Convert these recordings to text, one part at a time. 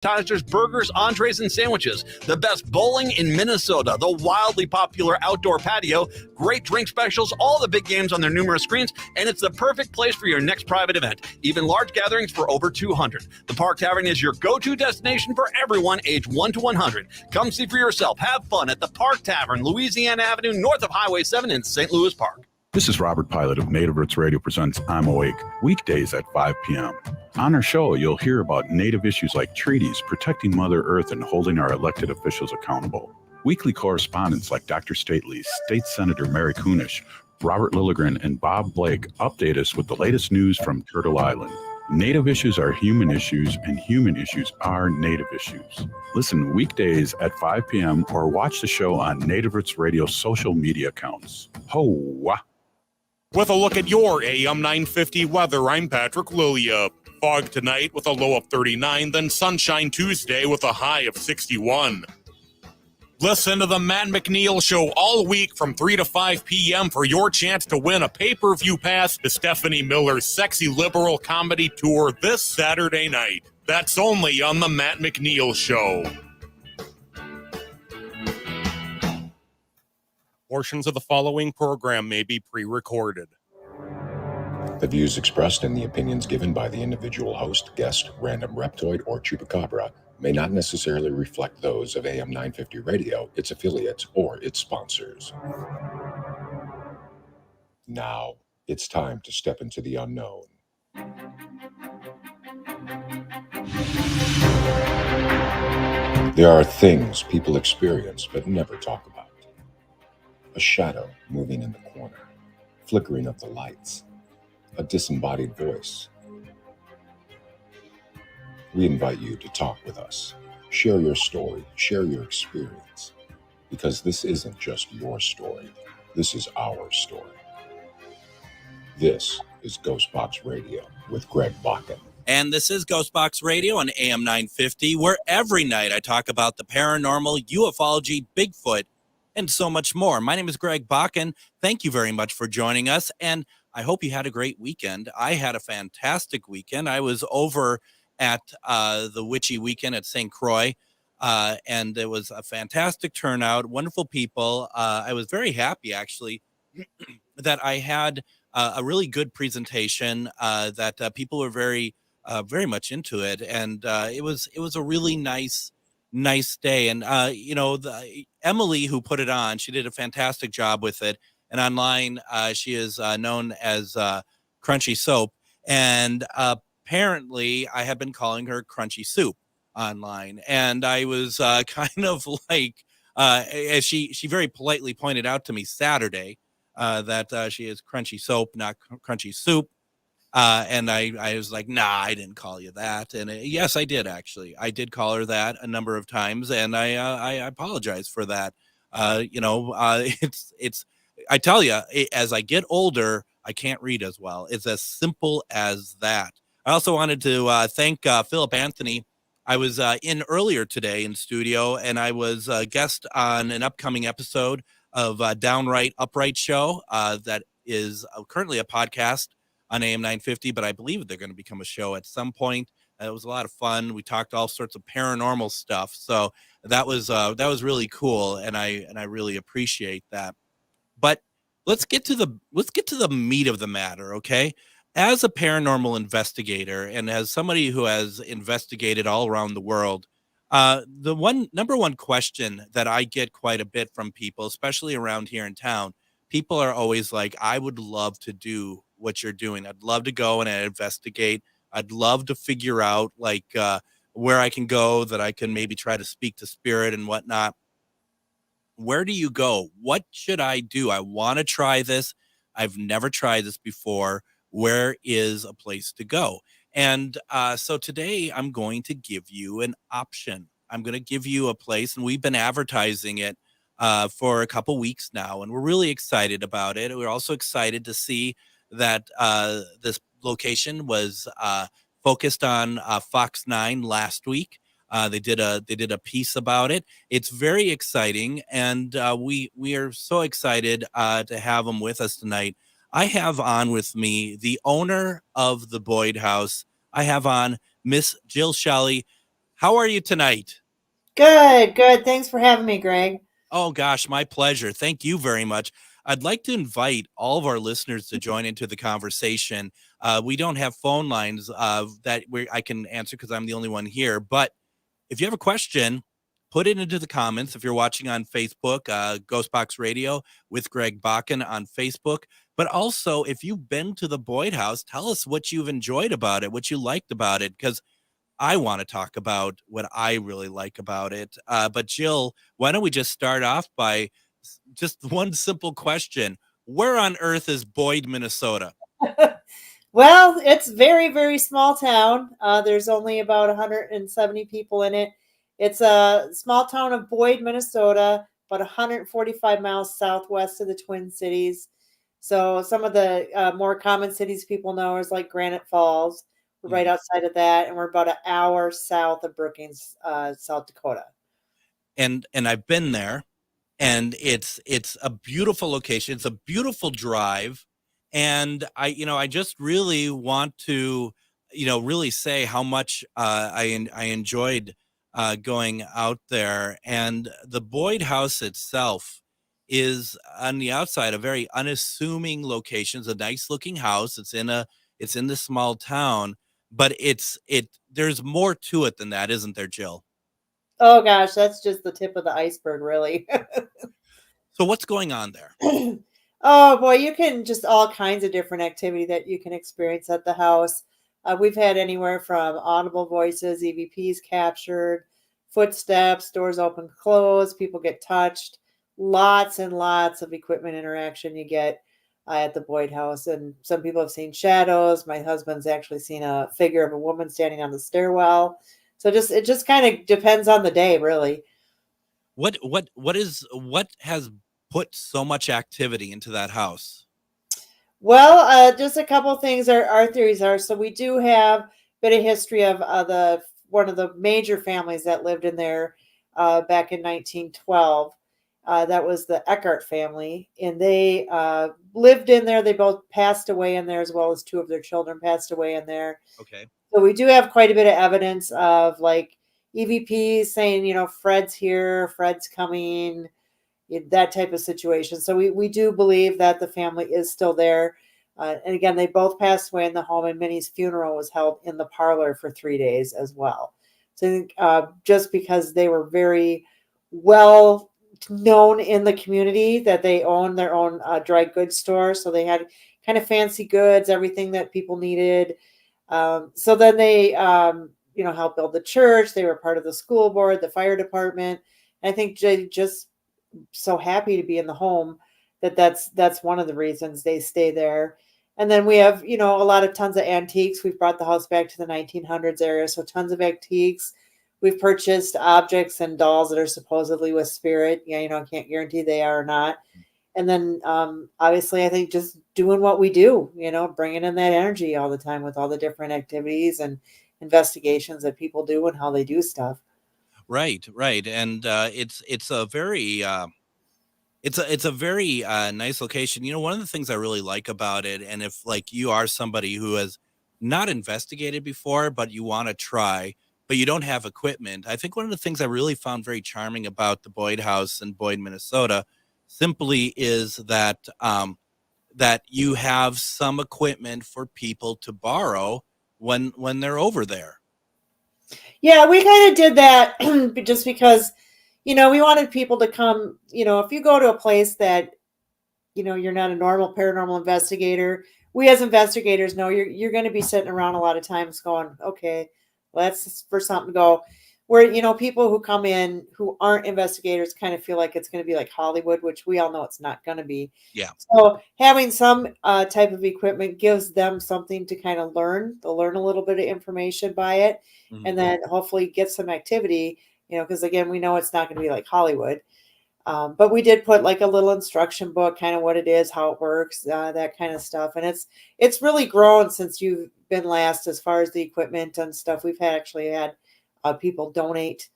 appetizers, burgers, entrees, and sandwiches. The best bowling in Minnesota, the wildly popular outdoor patio, great drink specials, all the big games on their numerous screens, and it's the perfect place for your next private event, even large gatherings for over 200. The Park Tavern is your go-to destination for everyone aged 1 to 100. Come see for yourself. Have fun at the Park Tavern, Louisiana Avenue, north of Highway 7 in St. Louis Park. This is Robert Pilot of Native Roots Radio presents I'm Awake, weekdays at 5 p.m. On our show, you'll hear about Native issues like treaties, protecting Mother Earth, and holding our elected officials accountable. Weekly correspondents like Dr. Stately, State Senator Mary Kunesh, Robert Lilligren, and Bob Blake update us with the latest news from Turtle Island. Native issues are human issues, and human issues are Native issues. Listen weekdays at 5 p.m. or watch the show on Native Roots Radio social media accounts. Ho-wah! With a look at your AM 950 weather, I'm Patrick Lilia. Fog tonight with a low of 39, then sunshine Tuesday with a high of 61. Listen to the Matt McNeil Show all week from 3 to 5 p.m. for your chance to win a pay-per-view pass to Stephanie Miller's Sexy Liberal Comedy Tour this Saturday night. That's only on the Matt McNeil Show. Portions of the following program may be pre-recorded. The views expressed and the opinions given by the individual host, guest, random reptoid, or chupacabra may not necessarily reflect those of AM 950 Radio, its affiliates, or its sponsors. Now, it's time to step into the unknown. There are things people experience but never talk about. A shadow moving in the corner, flickering of the lights, a disembodied voice. We invite you to talk with us, share your story, share your experience, because this isn't just your story, this is our story. This is GhostBox Radio with Greg Bakun. And this is GhostBox Radio on AM 950, where every night I talk about the paranormal, ufology, Bigfoot, and so much more. My name is Greg Bakun. Thank you very much for joining us, and I hope you had a great weekend. I had a fantastic weekend. I was over at the Witchy Weekend at St. Croix, and it was a fantastic turnout, wonderful people. I was very happy, actually, that I had a really good presentation, that people were very much into it, and it was a really nice day. And Emily, who put it on, she did a fantastic job with it. And online, she is known as Crunchy Soap. And apparently, I have been calling her Crunchy Soup online. And I was kind of like, as she very politely pointed out to me Saturday, that she is Crunchy Soap, not Crunchy Soup. And I was like, nah, I didn't call you that. And yes, I did, actually. I did call her that a number of times, and I apologize for that. It's I tell you, as I get older, I can't read as well. It's as simple as that. I also wanted to thank Philip Anthony. I was in earlier today in studio, and I was a guest on an upcoming episode of Downright Upright Show that is currently a podcast on AM 950, but I believe they're going to become a show at some point. It was a lot of fun. We talked all sorts of paranormal stuff, so that was really cool, and I really appreciate that. But let's get to the meat of the matter, okay? As a paranormal investigator and as somebody who has investigated all around the world, the number one question that I get quite a bit from people, especially around here in town, people are always like, I would love to do what you're doing. I'd love to go and investigate. I'd love to figure out where I can go, that I can maybe try to speak to spirit and whatnot. Where do you go? What should I do? I want to try this. I've never tried this before. Where is a place to go? And so today I'm going to give you an option. I'm going to give you a place, and we've been advertising it for a couple weeks now, and we're really excited about it. We're also excited to see that this location was focused on Fox 9 last week. They did a piece about it. It's very exciting, and we are so excited to have them with us tonight. I have on with me the owner of the Boyd House. I have on Miss Jill Shelley. How are you tonight? Good. Thanks for having me, Greg. Oh, gosh, my pleasure. Thank you very much. I'd like to invite all of our listeners to join into the conversation. We don't have phone lines that I can answer because I'm the only one here. But if you have a question, put it into the comments. If you're watching on Facebook, GhostBox Radio with Greg Bakun on Facebook. But also, if you've been to the Boyd House, tell us what you've enjoyed about it, what you liked about it, because I want to talk about what I really like about it. But Jill, why don't we just start off by just one simple question. Where on earth is Boyd, Minnesota? Well, it's very, very small town. There's only about 170 people in it. It's a small town of Boyd, Minnesota, about 145 miles southwest of the Twin Cities. So some of the more common cities people know is like Granite Falls. We're right outside of that, and we're about an hour south of Brookings, South Dakota. And I've been there, and it's a beautiful location. It's a beautiful drive, and I just really want to really say how much I enjoyed going out there. And the Boyd House itself is on the outside a very unassuming location. It's a nice looking house. It's in the small town. But there's more to it than that, isn't there, Jill? Oh gosh, that's just the tip of the iceberg, really. So what's going on there? Oh boy, you can just all kinds of different activity that you can experience at the house. We've had anywhere from audible voices, EVPs captured, footsteps, doors open, close, people get touched, lots and lots of equipment interaction you get at the Boyd House. And some people have seen shadows. My husband's actually seen a figure of a woman standing on the stairwell. So it just kind of depends on the day, really. What has put so much activity into that house? Well, just a couple of things our theories are. So we do have a bit of history of one of the major families that lived in there back in 1912. That was the Eckhart family, and they lived in there. They both passed away in there, as well as two of their children passed away in there. Okay. So we do have quite a bit of evidence of like EVPs saying, Fred's here, Fred's coming, that type of situation. So we do believe that the family is still there. And again, they both passed away in the home, and Minnie's funeral was held in the parlor for 3 days as well. So I think just because they were very well known in the community, that they owned their own dry goods store. So they had kind of fancy goods, everything that people needed. So then they, helped build the church. They were part of the school board, the fire department. And I think just so happy to be in the home that's one of the reasons they stay there. And then we have, tons of antiques. We've brought the house back to the 1900s area. So tons of antiques. We've purchased objects and dolls that are supposedly with spirit. I can't guarantee they are or not. And then obviously I think just doing what we do, bringing in that energy all the time with all the different activities and investigations that people do and how they do stuff. Right. And it's a very it's a very nice location. One of the things I really like about it, and if like you are somebody who has not investigated before, but you want to try, but you don't have equipment, I think one of the things I really found very charming about the Boyd House in Boyd, Minnesota, simply is that that you have some equipment for people to borrow when they're over there. Yeah, we kind of did that just because, we wanted people to come, if you go to a place that, you're not a normal paranormal investigator, we as investigators know you're going to be sitting around a lot of times going, okay, let's for something to go. Where, people who come in who aren't investigators kind of feel like it's going to be like Hollywood, which we all know it's not going to be. Yeah. So having some type of equipment gives them something to kind of learn. They'll learn a little bit of information by it, and then hopefully get some activity, because again, we know it's not going to be like Hollywood. But we did put like a little instruction book, kind of what it is, how it works, that kind of stuff. And it's really grown since you've been last as far as the equipment and stuff. We've actually had people donate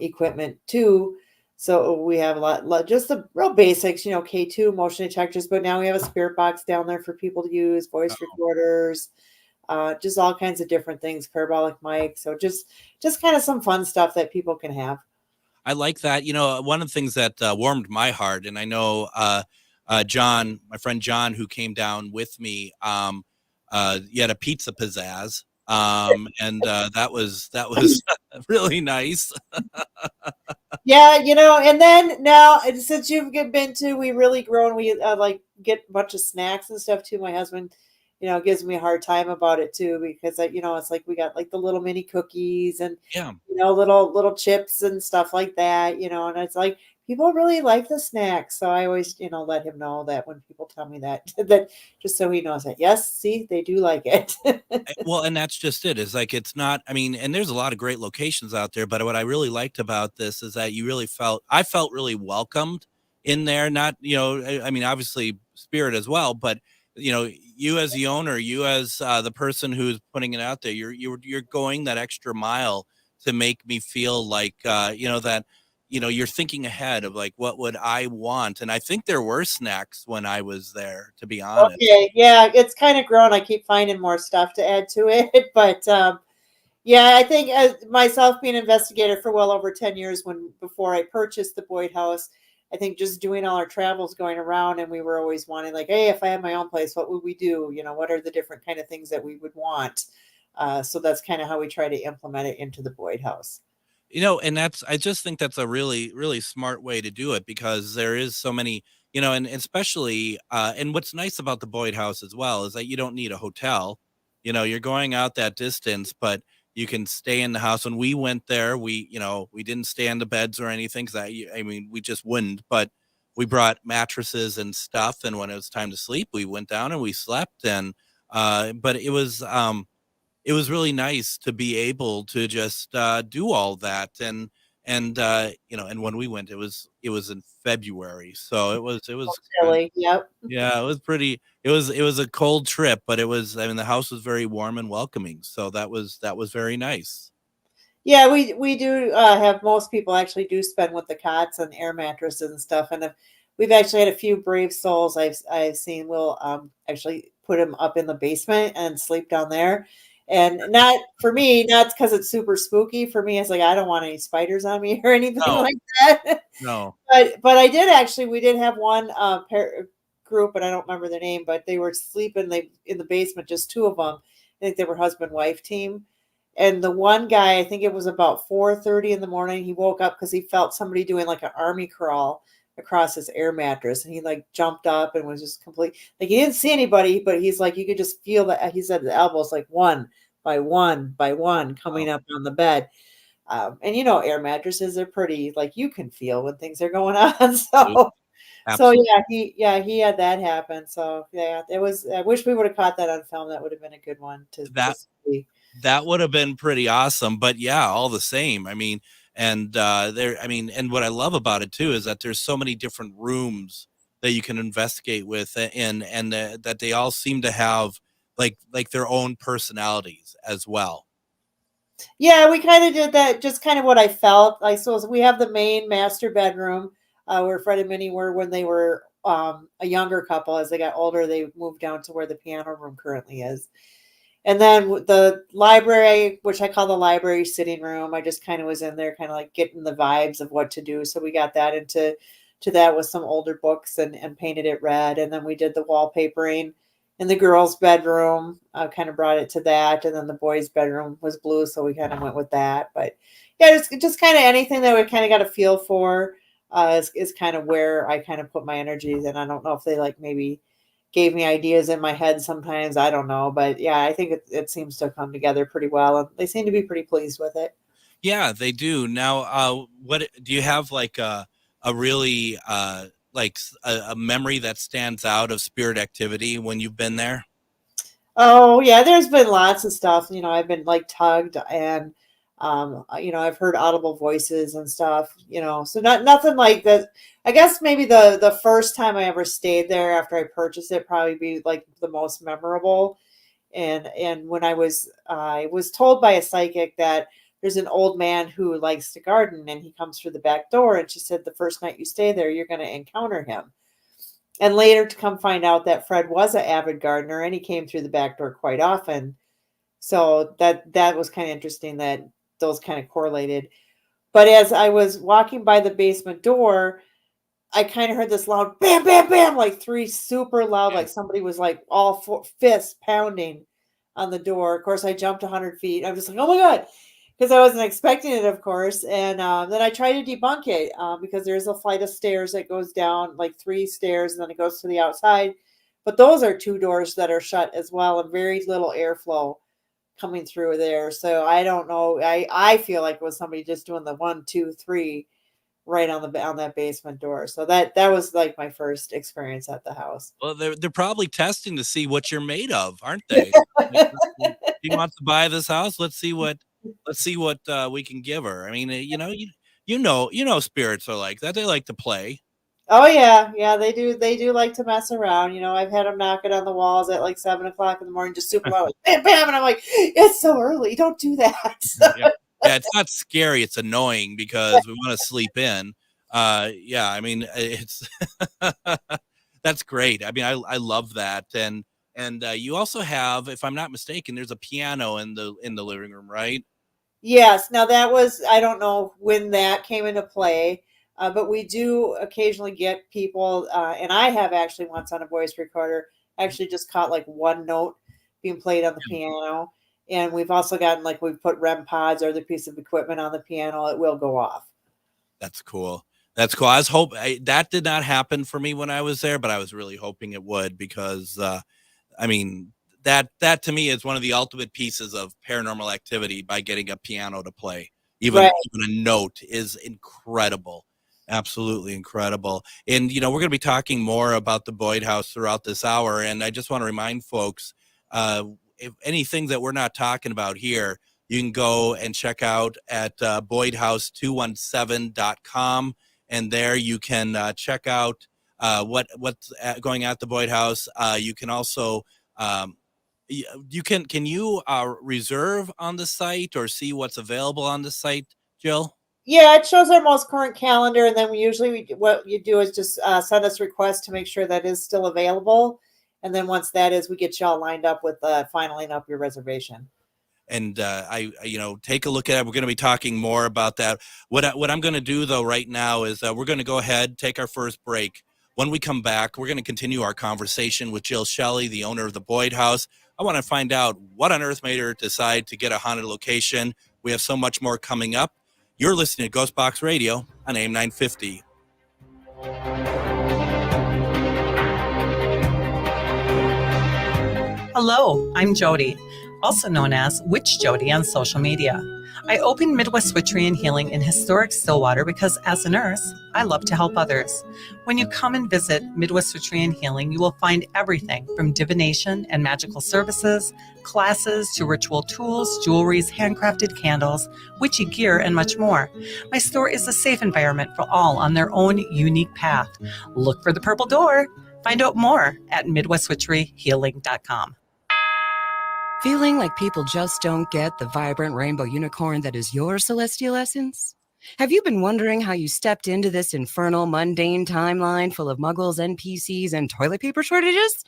equipment too. So we have a lot, just the real basics, K2 motion detectors, but now we have a spirit box down there for people to use, voice recorders, just all kinds of different things, parabolic mic. So just kind of some fun stuff that people can have. I like that. One of the things that warmed my heart, and I know John, my friend John, who came down with me, he had a pizza pizzazz, and that was really nice. Yeah, and then now since you've been to, we really grown. We like get a bunch of snacks and stuff too. My husband, gives me a hard time about it too, because it's like we got like the little mini cookies and Yeah. little chips and stuff like that, and it's like people really like the snacks. So I always, let him know that when people tell me that, that just so he knows that, yes, see, they do like it. Well, and that's just it. It's like, it's not, I mean, and there's a lot of great locations out there, but what I really liked about this is that I felt really welcomed in there. Not, I mean, obviously Spirit as well, but you as the owner, you as the person who's putting it out there, you're going that extra mile to make me feel like, that, you're thinking ahead of like, what would I want? And I think there were snacks when I was there, to be honest. Okay. Yeah. It's kind of grown. I keep finding more stuff to add to it, but, yeah, I think myself being an investigator for well over 10 years before I purchased the Boyd House, I think just doing all our travels going around, and we were always wanting like, hey, if I had my own place, what would we do? What are the different kind of things that we would want? So that's kind of how we try to implement it into the Boyd House. And I just think that's a really, really smart way to do it, because there is so many, and especially, and what's nice about the Boyd House as well is that you don't need a hotel. You're going out that distance, but you can stay in the house. When we went there, we didn't stay on the beds or anything, because I mean, we just wouldn't, but we brought mattresses and stuff. And when it was time to sleep, we went down and we slept. And, but it was really nice to be able to just do all that. And when we went, it was in February. So it was Chilly. Yep. Yeah, it was pretty. It was a cold trip, but the house was very warm and welcoming. So that was very nice. Yeah, we do have, most people actually do spend with the cots and air mattresses and stuff. And we've actually had a few brave souls I've seen will actually put them up in the basement and sleep down there. And not for me, not because it's super spooky. For me, it's like, I don't want any spiders on me or anything like that. No. But we did have one group, and I don't remember their name, but they were sleeping in the basement, just two of them. I think they were husband-wife team. And the one guy, I think it was about 4:30 in the morning, he woke up because he felt somebody doing like an army crawl across his air mattress, and he like jumped up and was just complete, like he didn't see anybody, but he's like, you could just feel that, he said the elbows like one by one coming up on the bed. And air mattresses are pretty, like, you can feel when things are going on. So Absolutely. So he had that happen. So yeah, it was, I wish we would have caught that on film. That would have been a good one to see. That would have been pretty awesome. But yeah, all the same, I mean, and and what I love about it too is that there's so many different rooms that you can investigate with, and that they all seem to have like their own personalities as well. Yeah, we kind of did that. Just kind of what I felt. Like, so we have the main master bedroom where Fred and Minnie were when they were a younger couple. As they got older, they moved down to where the piano room currently is. And then the library, which I call the library sitting room, I just kind of was in there kind of like getting the vibes of what to do. So we got that into that with some older books and painted it red. And then we did the wallpapering in the girls' bedroom, kind of brought it to that. And then the boys' bedroom was blue, so we kind of went with that. But yeah, just kind of anything that we kind of got a feel for is kind of where I kind of put my energies. And I don't know if they like maybe gave me ideas in my head sometimes. I don't know. But yeah, I think it seems to come together pretty well. And they seem to be pretty pleased with it. Yeah, they do. Now, what do you have like a really like a memory that stands out of spirit activity when you've been there? Oh yeah, there's been lots of stuff. I've been like tugged, and I've heard audible voices and stuff. So nothing like that. I guess maybe the first time I ever stayed there after I purchased it probably be like the most memorable. And when I was told by a psychic that there's an old man who likes to garden, and he comes through the back door, and she said the first night you stay there, you're going to encounter him. And later to come find out that Fred was an avid gardener, and he came through the back door quite often So that was kind of interesting that those kind of correlated. But as I was walking by the basement door, I kind of heard this loud bam, bam, bam, like 3 super loud, like somebody was like all fists pounding on the door. Of course, I jumped 100 feet. I'm just like, oh my God, because I wasn't expecting it, of course. And then I tried to debunk it because there's a flight of stairs that goes down, like 3 stairs, and then it goes to the outside. But those are 2 doors that are shut as well, and very little airflow coming through there. So I don't know. I feel like it was somebody just doing the 1, 2, 3 right on that basement door. So that was like my first experience at the house. Well, they're probably testing to see what you're made of, aren't they? She wants to buy this house. Let's see what we can give her. I mean, you know, spirits are like that. They like to play. Oh yeah, they do like to mess around. You know, I've had them knocking on the walls at like 7 o'clock in the morning, just super loud, like, bam, bam, and I'm like, it's so early, don't do that. Yeah, it's not scary. It's annoying because we want to sleep in. Yeah, I mean, it's that's great. I mean, I love that. And you also have, if I'm not mistaken, there's a piano in the living room, right? Yes. Now that was, I don't know when that came into play, but we do occasionally get people, and I have actually once on a voice recorder actually just caught like 1 note being played on the piano. And we've also gotten, like, we've put REM pods or other piece of equipment on the piano. It will go off. That's cool. That's cool. I was that did not happen for me when I was there, but I was really hoping it would because, I mean, that to me is one of the ultimate pieces of paranormal activity by getting a piano to play. Even a note is incredible. Absolutely incredible. And, you know, we're going to be talking more about the Boyd House throughout this hour. And I just want to remind folks, if anything that we're not talking about here, you can go and check out at boydhouse217.com. And there you can check out what's going at the Boyd House. You can also, can you reserve on the site or see what's available on the site, Jill? Yeah, it shows our most current calendar. And then what you do is just send us requests to make sure that is still available. And then once that is, we get you all lined up with finaling up your reservation. And take a look at it. We're going to be talking more about that. What I'm going to do, though, right now is we're going to go ahead, take our first break. When we come back, we're going to continue our conversation with Jill Shelley, the owner of the Boyd House. I want to find out what on earth made her decide to get a haunted location. We have so much more coming up. You're listening to GhostBox Radio on AM 950. Hello, I'm Jody, also known as Witch Jody on social media. I opened Midwest Witchery and Healing in historic Stillwater because as a nurse, I love to help others. When you come and visit Midwest Witchery and Healing, you will find everything from divination and magical services, classes to ritual tools, jewelries, handcrafted candles, witchy gear, and much more. My store is a safe environment for all on their own unique path. Look for the purple door. Find out more at MidwestWitcheryHealing.com. Feeling like people just don't get the vibrant rainbow unicorn that is your celestial essence? Have you been wondering how you stepped into this infernal, mundane timeline full of muggles, NPCs, and toilet paper shortages?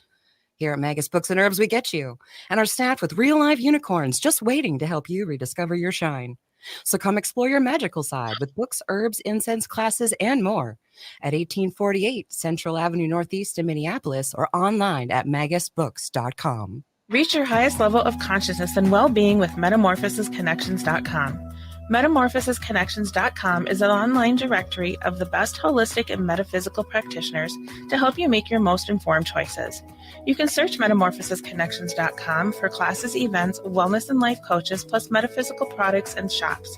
Here at Magus Books and Herbs, we get you, and are staffed with real-life unicorns just waiting to help you rediscover your shine. So come explore your magical side with books, herbs, incense classes, and more at 1848 Central Avenue Northeast in Minneapolis or online at magusbooks.com. Reach your highest level of consciousness and well-being with MetamorphosisConnections.com. MetamorphosisConnections.com is an online directory of the best holistic and metaphysical practitioners to help you make your most informed choices. You can search MetamorphosisConnections.com for classes, events, wellness and life coaches, plus metaphysical products and shops.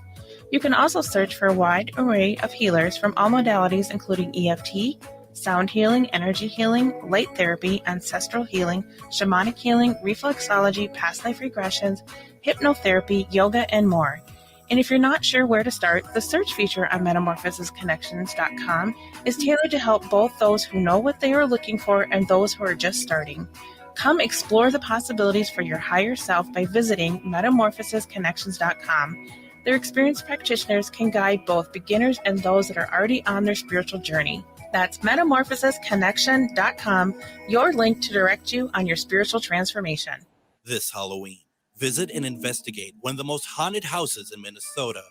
You can also search for a wide array of healers from all modalities, including EFT, sound healing, energy healing, light therapy, ancestral healing, shamanic healing, reflexology, past life regressions, hypnotherapy, yoga, and more. And if you're not sure where to start, the search feature on MetamorphosisConnections.com is tailored to help both those who know what they are looking for and those who are just starting. Come explore the possibilities for your higher self by visiting MetamorphosisConnections.com. Their experienced practitioners can guide both beginners and those that are already on their spiritual journey. That's MetamorphosisConnection.com, your link to direct you on your spiritual transformation. This Halloween, Visit and investigate one of the most haunted houses in Minnesota,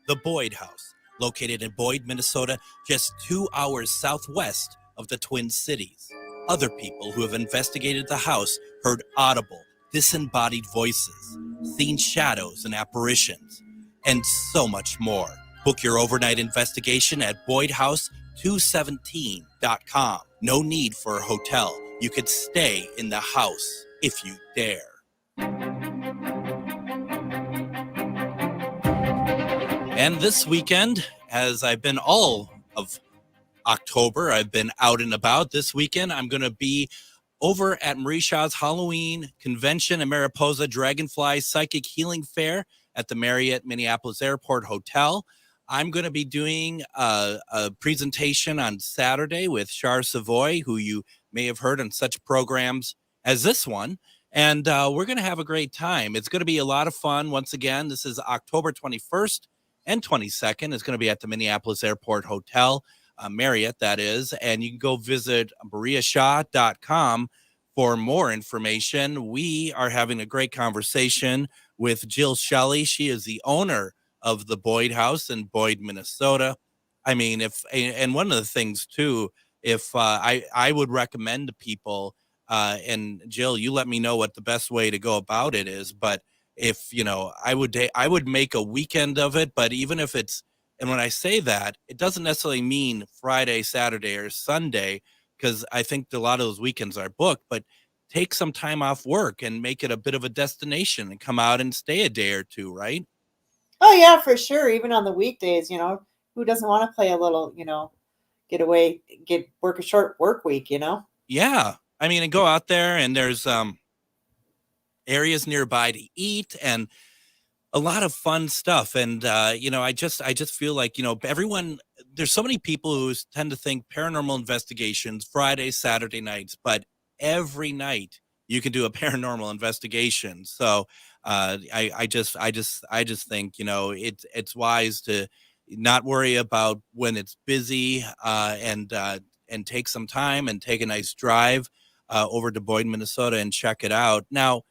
the Boyd House, located in Boyd, Minnesota, just 2 hours southwest of the Twin Cities. Other people who have investigated the house heard audible, disembodied voices, seen shadows and apparitions, and so much more. Book your overnight investigation at BoydHouse217.com. No need for a hotel. You could stay in the house if you dare. And this weekend, as I've been all of October, I've been out and about. This weekend, I'm going to be over at Marie Shaw's Halloween Convention and Mariposa Dragonfly Psychic Healing Fair at the Marriott Minneapolis Airport Hotel. I'm going to be doing a presentation on Saturday with Char Savoy, who you may have heard on such programs as this one. And we're going to have a great time. It's going to be a lot of fun. Once again, this is October 21st and 22nd. It's going to be at the Minneapolis Airport Hotel, Marriott, that is. And you can go visit mariashaw.com for more information. We are having a great conversation with Jill Shelley. She is the owner of the Boyd House in Boyd, Minnesota. I mean, and one of the things too, if I would recommend to people, and Jill, you let me know what the best way to go about it is, but if, I would make a weekend of it, but even if it's, and when I say that, it doesn't necessarily mean Friday, Saturday, or Sunday, because I think a lot of those weekends are booked, but take some time off work and make it a bit of a destination and come out and stay a day or two, right? Oh yeah, for sure. Even on the weekdays, who doesn't want to play a little, get away, work a short work week, Yeah. I mean, and go out there, and there's areas nearby to eat and a lot of fun stuff. And, I just feel like, everyone, there's so many people who tend to think paranormal investigations Friday, Saturday nights, but every night you can do a paranormal investigation. So I just think, it's wise to not worry about when it's busy, and take some time and take a nice drive over to Boyd, Minnesota, and check it out. Now,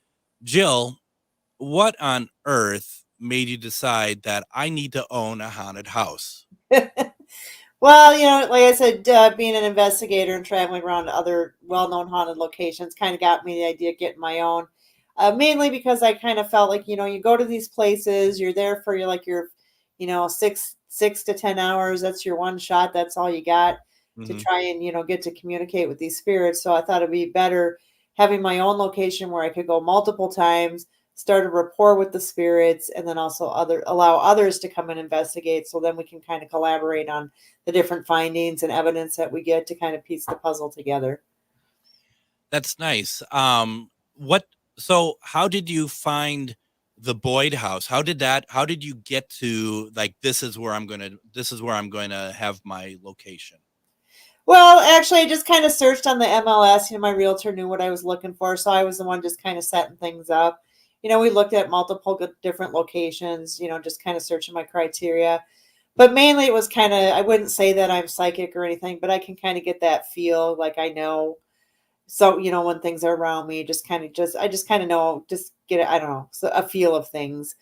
Jill, what on earth made you decide that I need to own a haunted house? Well, like I said, being an investigator and traveling around to other well-known haunted locations kind of got me the idea of getting my own. Mainly because I kind of felt like, you go to these places, you're there for your 6 to 10 hours. That's your one shot. That's all you got to try and, get to communicate with these spirits. So I thought it'd be better having my own location where I could go multiple times, start a rapport with the spirits, and then also allow others to come and investigate. So then we can kind of collaborate on the different findings and evidence that we get to kind of piece the puzzle together. That's nice. So how did you find the Boyd House? How did you get to this is where I'm going to have my location? Well, actually, I just kind of searched on the MLS. My realtor knew what I was looking for, so I was the one just kind of setting things up. We looked at multiple different locations, just kind of searching my criteria. But mainly it was kind of, I wouldn't say that I'm psychic or anything, but I can kind of get that feel like I know. So, when things are around me, I just kind of know, just get it, I don't know, so a feel of things.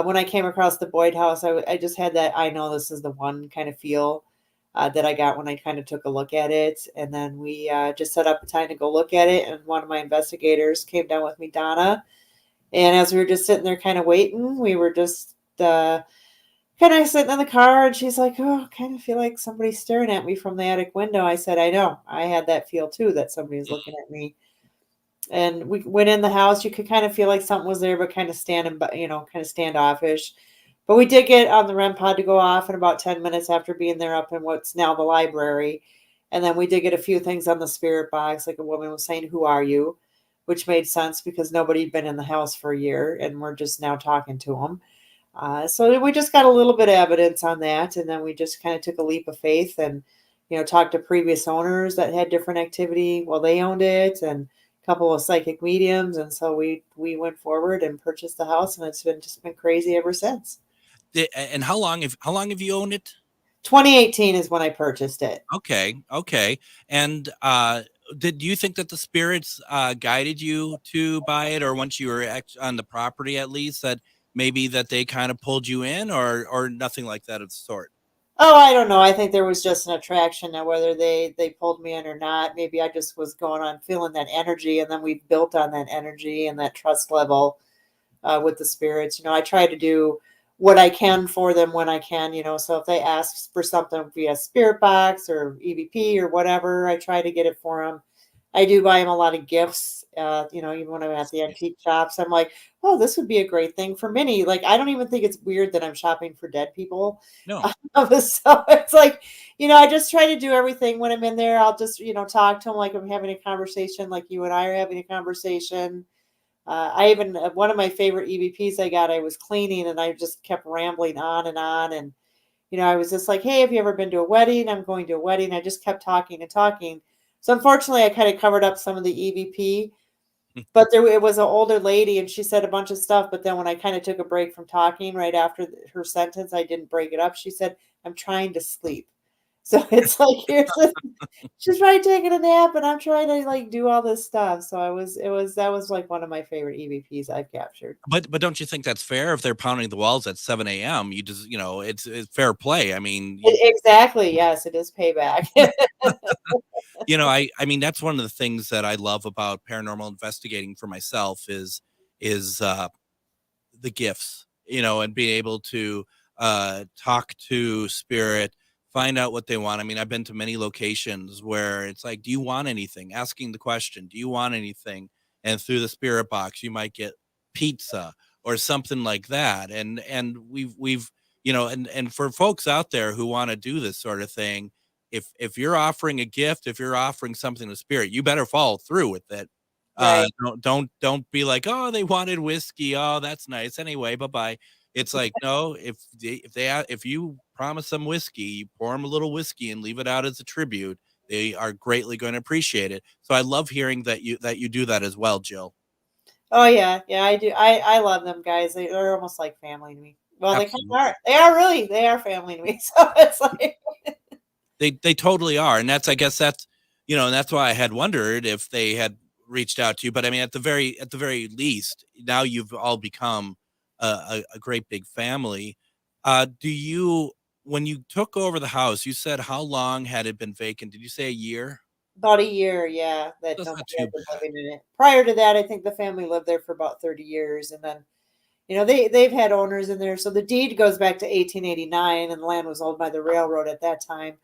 When I came across the Boyd House, I just had that, I know this is the one kind of feel that I got when I kind of took a look at it. And then we just set up a time to go look at it. And one of my investigators came down with me, Donna. And as we were just sitting there kind of waiting, we were just kind of sitting in the car. And she's like, oh, I kind of feel like somebody's staring at me from the attic window. I said, I know. I had that feel too, that somebody's looking at me. And we went in the house. You could kind of feel like something was there, but kind of kind of standoffish. But we did get on the REM pod to go off in about 10 minutes after being there up in what's now the library. And then we did get a few things on the spirit box. Like a woman was saying, who are you? Which made sense because nobody had been in the house for a year and we're just now talking to them. So we just got a little bit of evidence on that. And then we just kind of took a leap of faith and, talked to previous owners that had different activity while they owned it and a couple of psychic mediums. And so we went forward and purchased the house, and it's been crazy ever since. And how long have you owned it? 2018 is when I purchased it. Okay. And do you think that the spirits guided you to buy it, or once you were on the property at least, that maybe that they kind of pulled you in, or nothing like that of the sort? Oh, I don't know. I think there was just an attraction. Now, whether they pulled me in or not, maybe I just was going on feeling that energy, and then we built on that energy and that trust level with the spirits. I try to do what I can for them when I can. So if they ask for something via spirit box or EVP or whatever, I try to get it for them. I do buy them a lot of gifts. Even when I'm at the antique shops, I'm like, oh, this would be a great thing for Minnie. Like, I don't even think it's weird that I'm shopping for dead people. No. So it's like, I just try to do everything when I'm in there. I'll just, talk to them like I'm having a conversation, like you and I are having a conversation. I even, one of my favorite EVPs I was cleaning, and I just kept rambling on and on. And, I was just like, hey, have you ever been to a wedding? I'm going to a wedding. I just kept talking and talking. So unfortunately, I kind of covered up some of the EVP, but it was an older lady, and she said a bunch of stuff. But then when I kind of took a break from talking right after her sentence, I didn't break it up. She said, I'm trying to sleep. So it's like, she's trying taking a nap, and I'm trying to like do all this stuff. So that was like one of my favorite EVPs I've captured. But don't you think that's fair if they're pounding the walls at 7 a.m.? You just, it's fair play. I mean, Exactly. Yes, it is payback. I mean, that's one of the things that I love about paranormal investigating for myself is the gifts, and being able to talk to spirit, find out what they want. I mean, I've been to many locations where it's like, do you want anything? Asking the question, do you want anything? And through the spirit box, you might get pizza or something like that. And we've, and for folks out there who want to do this sort of thing, if you're offering a gift, if you're offering something to spirit, you better follow through with it. Right. Don't be like, oh, they wanted whiskey. Oh, that's nice. Anyway, bye-bye. It's like, no, if you promise them whiskey, you pour them a little whiskey and leave it out as a tribute, they are greatly going to appreciate it. So I love hearing that you do that as well, Jill. Oh yeah, I do. I love them guys. They're almost like family to me. Well, Absolutely. they kind of are. They are family to me. So it's like they totally are, and I guess that's and that's why I had wondered if they had reached out to you. But I mean, at the very least, now you've all become a great big family. When you took over the house, you said how long had it been vacant? Did you say a year? about a year, yeah, that That's not nobody too had been bad. living in it. Prior to that, I think the family lived there for about 30 years, and then they've had owners in there. So the deed goes back to 1889, and the land was owned by the railroad at that time.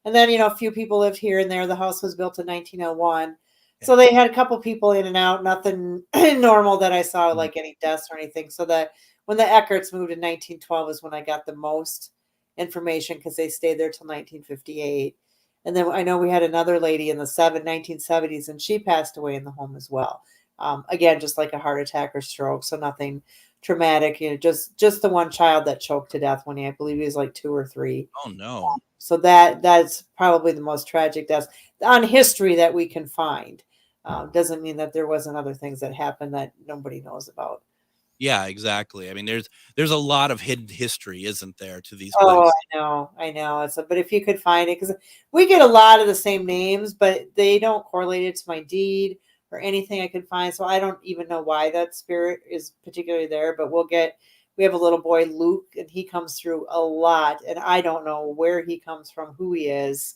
And then a few people lived here and there. The house was built in 1901. So they had a couple people in and out, nothing normal that I saw, like any deaths or anything. So that when the Eckerts moved in 1912 is when I got the most information, because they stayed there till 1958. And then I know we had another lady in the 1970s, and she passed away in the home as well. Again, just like a heart attack or stroke. So nothing traumatic, just the one child that choked to death when I believe he was like 2 or 3. Oh no. So that's probably the most tragic death on history that we can find. Doesn't mean that there wasn't other things that happened that nobody knows about. Yeah, exactly. I mean, there's a lot of hidden history, isn't there, to these Oh, places? I know. But if you could find it, because we get a lot of the same names, but they don't correlate it to my deed or anything I could find. So I don't even know why that spirit is particularly there. But we have a little boy, Luke, and he comes through a lot, and I don't know where he comes from, who he is,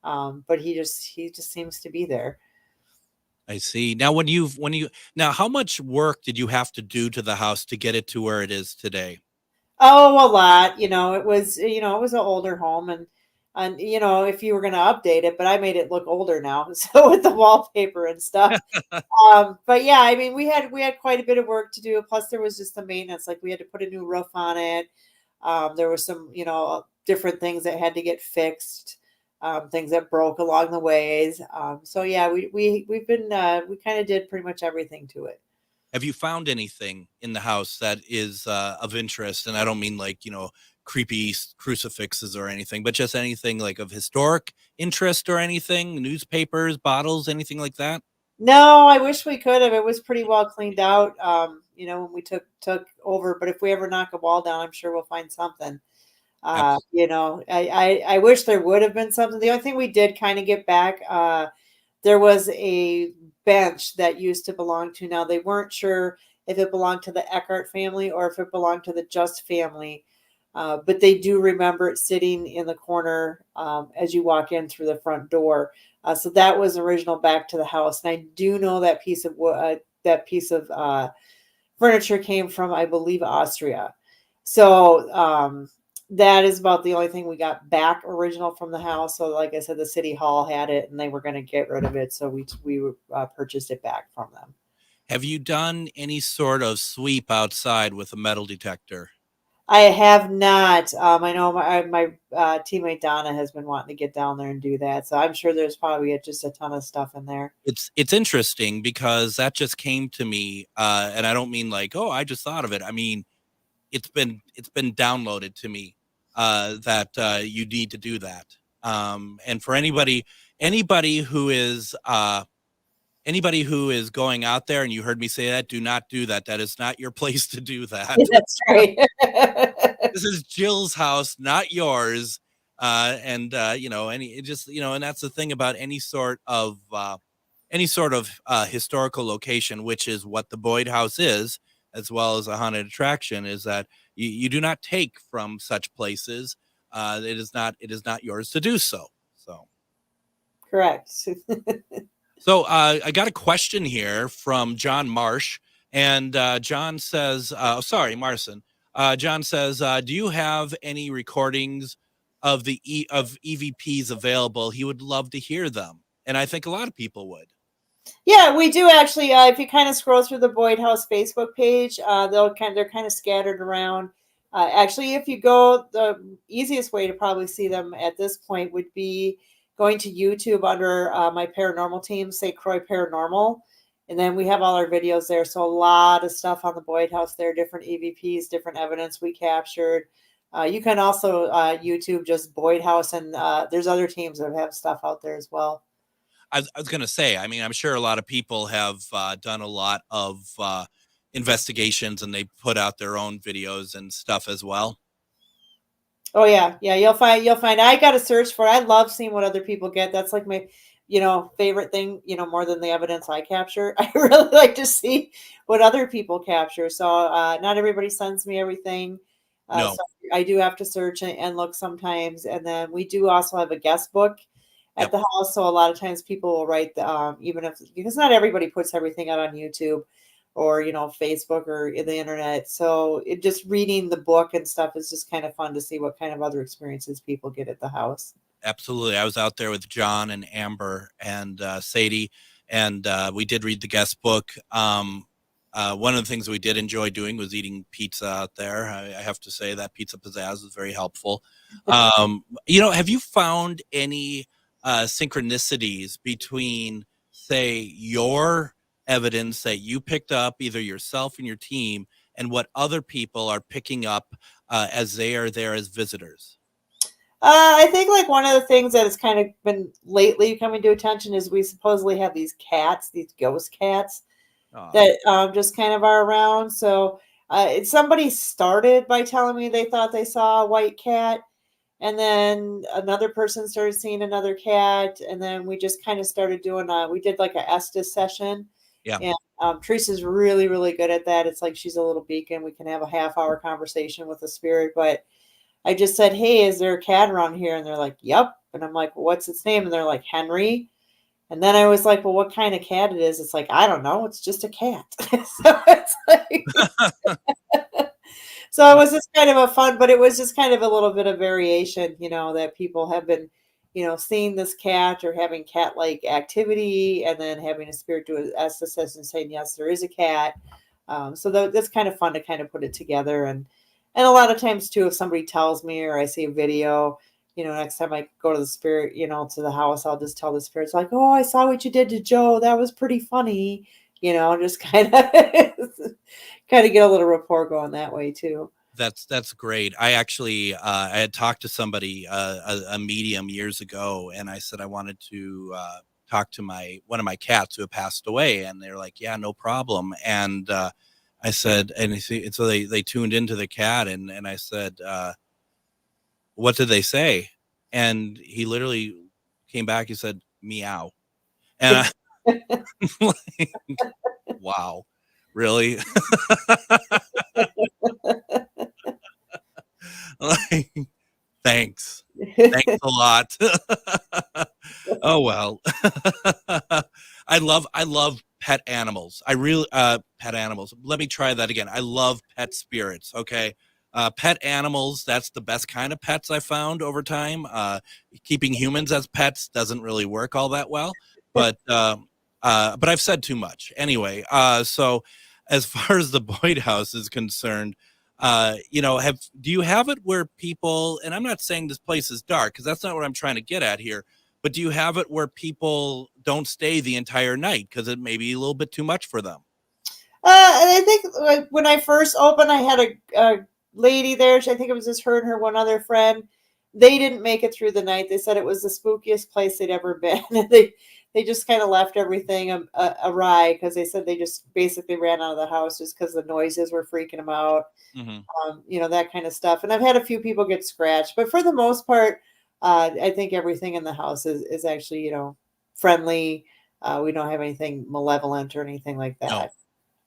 but he just seems to be there. I see. Now, how much work did you have to do to the house to get it to where it is today? Oh, a lot. It was an older home, and if you were going to update it, but I made it look older now, so with the wallpaper and stuff. But yeah, I mean, we had quite a bit of work to do. Plus, there was just the maintenance, like we had to put a new roof on it. There were some, different things that had to get fixed, things that broke along the ways. So yeah, we kind of did pretty much everything to it. Have you found anything in the house that is of interest? And I don't mean like, creepy crucifixes or anything, but just anything like of historic interest or anything, newspapers, bottles, anything like that? No, I wish we could have. It was pretty well cleaned out, when we took over. But if we ever knock a wall down, I'm sure we'll find something. I wish there would have been something. The only thing we did kind of get back, there was a bench that used to belong to. Now they weren't sure if it belonged to the Eckhart family or if it belonged to the Just family. But they do remember it sitting in the corner as you walk in through the front door. So that was original back to the house. And I do know that piece of furniture came from, I believe, Austria. So that is about the only thing we got back original from the house. So like I said, the city hall had it and they were going to get rid of it. So we purchased it back from them. Have you done any sort of sweep outside with a metal detector? I have not. I know my teammate Donna has been wanting to get down there and do that. So I'm sure there's probably just a ton of stuff in there. It's interesting because that just came to me, and I don't mean like, oh, I just thought of it. I mean, it's been downloaded to me that you need to do that. And for anybody who is going out there, and you heard me say that, do not do that. That is not your place to do that. That's right. This is Jill's house, not yours. And that's the thing about any sort of historical location, which is what the Boyd House is, as well as a haunted attraction, is that you do not take from such places. It is not yours to do so. So correct. So I got a question here from John Marsh, and John says, Marson. John says, do you have any recordings of EVPs available? He would love to hear them, and I think a lot of people would. Yeah, we do actually. If you kind of scroll through the Boyd House Facebook page, they're kind of scattered around. Actually, if you go, the easiest way to probably see them at this point would be going to YouTube under my paranormal team, say Croy Paranormal, and then we have all our videos there. So a lot of stuff on the Boyd House there, different EVPs, different evidence we captured. You can also YouTube just Boyd House, and there's other teams that have stuff out there as well. I was going to say, I mean, I'm sure a lot of people have done a lot of investigations, and they put out their own videos and stuff as well. Oh yeah. You'll find. I got to search for. I love seeing what other people get. That's like my, favorite thing. More than the evidence I capture. I really like to see what other people capture. So not everybody sends me everything. No. So I do have to search and look sometimes. And then we do also have a guest book at the house. So a lot of times people will write because not everybody puts everything out on YouTube or, Facebook or the internet. So just reading the book and stuff is just kind of fun to see what kind of other experiences people get at the house. Absolutely. I was out there with John and Amber and Sadie, and we did read the guest book. One of the things we did enjoy doing was eating pizza out there. I have to say that Pizza Pizzazz was very helpful. Have you found any synchronicities between, say, your evidence that you picked up, either yourself and your team, and what other people are picking up as they are there as visitors? I think like one of the things that has kind of been lately coming to attention is we supposedly have these cats, these ghost cats that just kind of are around. So somebody started by telling me they thought they saw a white cat, and then another person started seeing another cat, and then we just kind of started doing we did like a Estes session. Yeah. And Teresa's really, really good at that. It's like she's a little beacon. We can have a half-hour conversation with the spirit. But I just said, hey, is there a cat around here? And they're like, yep. And I'm like, well, what's its name? And they're like, Henry. And then I was like, well, what kind of cat it is? It's like, I don't know. It's just a cat. So it's like, so it was just kind of a fun, but it was just kind of a little bit of variation, that people have been, seeing this cat or having cat-like activity, and then having a spirit do an Estes and saying, yes, there is a cat. So that's kind of fun to kind of put it together. And a lot of times too, if somebody tells me or I see a video, next time I go to the spirit, to the house, I'll just tell the spirits like, oh, I saw what you did to Joe. That was pretty funny. Just kind of get a little rapport going that way too. That's great. I actually I had talked to somebody, a medium years ago, and I said I wanted to talk to one of my cats who had passed away, and they're like, yeah, no problem. And I said, and so they tuned into the cat, and I said, what did they say? And he literally came back. He said, meow. And like, wow, really? Like, thanks a lot. Oh well. I love pet animals. I really pet animals. Let me try that again. I love pet spirits. Okay. Pet animals, that's the best kind of pets I found over time. Keeping humans as pets doesn't really work all that well, but I've said too much anyway. So as far as the Boyd House is concerned, do you have it where people, and I'm not saying this place is dark because that's not what I'm trying to get at here, but do you have it where people don't stay the entire night because it may be a little bit too much for them? And I think like when I first opened, I had a lady there. I think it was just her and her one other friend. They didn't make it through the night. They said it was the spookiest place they'd ever been. They just kind of left everything awry because they said they just basically ran out of the house just because the noises were freaking them out. Mm-hmm. That kind of stuff. And I've had a few people get scratched, but for the most part, I think everything in the house is actually, friendly. We don't have anything malevolent or anything like that.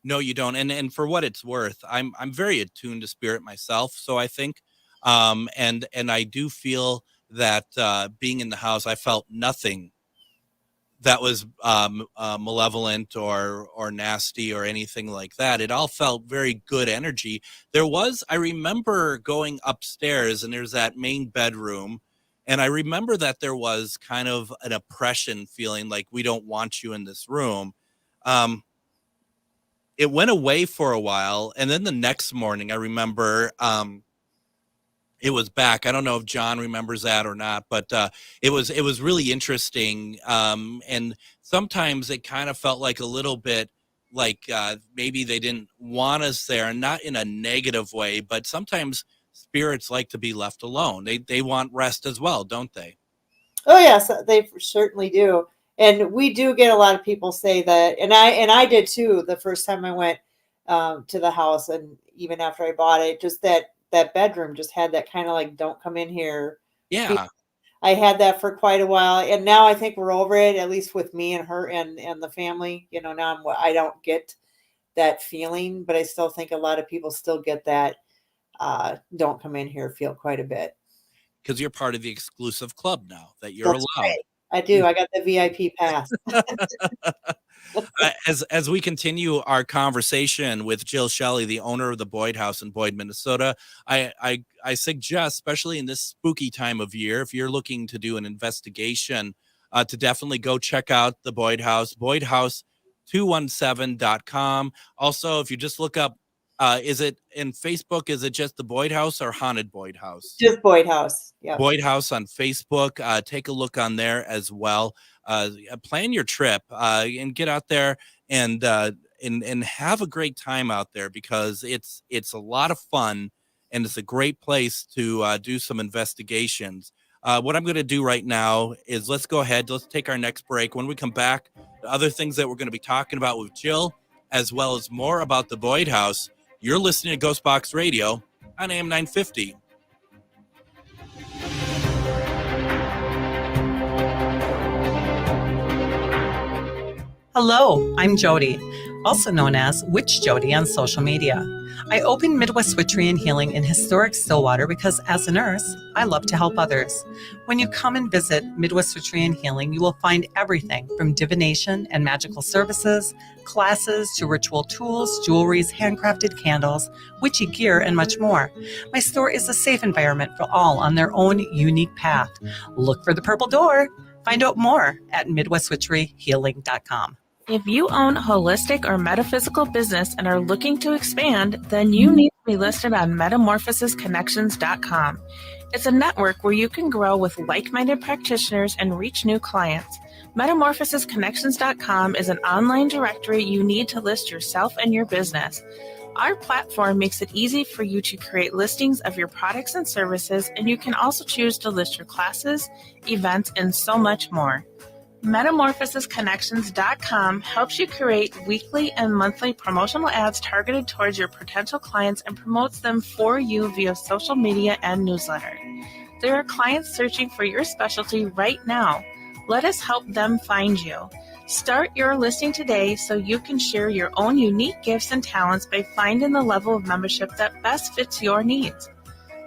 No, you don't. And for what it's worth, I'm very attuned to spirit myself. So I think, and I do feel that being in the house, I felt nothing that was malevolent or nasty or anything like that. It all felt very good energy. I remember going upstairs and there's that main bedroom. And I remember that there was kind of an oppression feeling like we don't want you in this room. It went away for a while. And then the next morning, I remember it was back. I don't know if John remembers that or not, but it was really interesting. And sometimes it kind of felt like a little bit like maybe they didn't want us there, not in a negative way, but sometimes spirits like to be left alone. They want rest as well, don't they? Oh yes, they certainly do. And we do get a lot of people say that, and I did too the first time I went to the house, and even after I bought it, just that bedroom just had that kind of like don't come in here. Yeah. I had that for quite a while, and now I think we're over it, at least with me and her and the family. Now I don't get that feeling, but I still think a lot of people still get that don't come in here feel quite a bit. Because you're part of the exclusive club now that you're allowed. Right. I do. I got the VIP pass. As we continue our conversation with Jill Shelley, the owner of the Boyd House in Boyd, Minnesota, I suggest, especially in this spooky time of year, if you're looking to do an investigation, to definitely go check out the Boyd House, boydhouse217.com. Also, if you just look up, is it in Facebook? Is it just the Boyd House or Haunted Boyd House? Just Boyd House. Yeah. Boyd House on Facebook. Take a look on there as well. Plan your trip and get out there and have a great time out there, because it's a lot of fun and it's a great place to do some investigations. What I'm going to do right now is let's go ahead. Let's take our next break. When we come back, the other things that we're going to be talking about with Jill, as well as more about the Boyd House. You're listening to GhostBox Radio on AM 950. Hello, I'm Jody, also known as Witch Jody on social media. I opened Midwest Witchery and Healing in historic Stillwater because as a nurse, I love to help others. When you come and visit Midwest Witchery and Healing, you will find everything from divination and magical services, classes to ritual tools, jewelries, handcrafted candles, witchy gear, and much more. My store is a safe environment for all on their own unique path. Look for the purple door. Find out more at MidwestWitcheryHealing.com. If you own a holistic or metaphysical business and are looking to expand, then you need to be listed on MetamorphosisConnections.com. It's a network where you can grow with like-minded practitioners and reach new clients. MetamorphosisConnections.com is an online directory you need to list yourself and your business. Our platform makes it easy for you to create listings of your products and services, and you can also choose to list your classes, events, and so much more. MetamorphosisConnections.com helps you create weekly and monthly promotional ads targeted towards your potential clients and promotes them for you via social media and newsletter. There are clients searching for your specialty right now. Let us help them find you. Start your listing today so you can share your own unique gifts and talents by finding the level of membership that best fits your needs.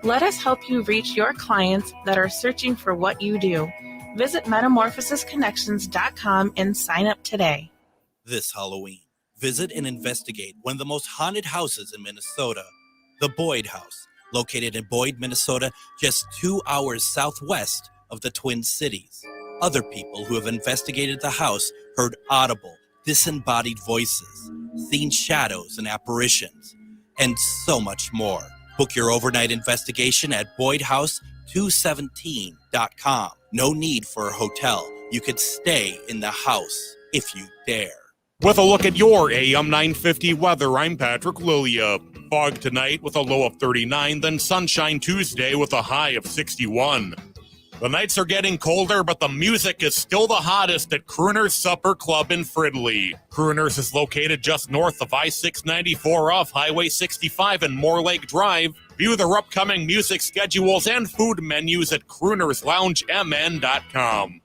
Let us help you reach your clients that are searching for what you do. Visit metamorphosisconnections.com and sign up today. This Halloween, visit and investigate one of the most haunted houses in Minnesota, the Boyd House, located in Boyd, Minnesota, just 2 hours southwest of the Twin Cities. Other people who have investigated the house heard audible, disembodied voices, seen shadows and apparitions, and so much more. Book your overnight investigation at BoydHouse217.com. No need for a hotel. You could stay in the house if you dare. With a look at your AM 950 weather, I'm Patrick Lilia. Fog tonight with a low of 39, then sunshine Tuesday with a high of 61. The nights are getting colder, but the music is still the hottest at Crooner's Supper Club in Fridley. Crooner's is located just north of I-694 off Highway 65 and Moore Lake Drive. View their upcoming music schedules and food menus at croonersloungemn.com.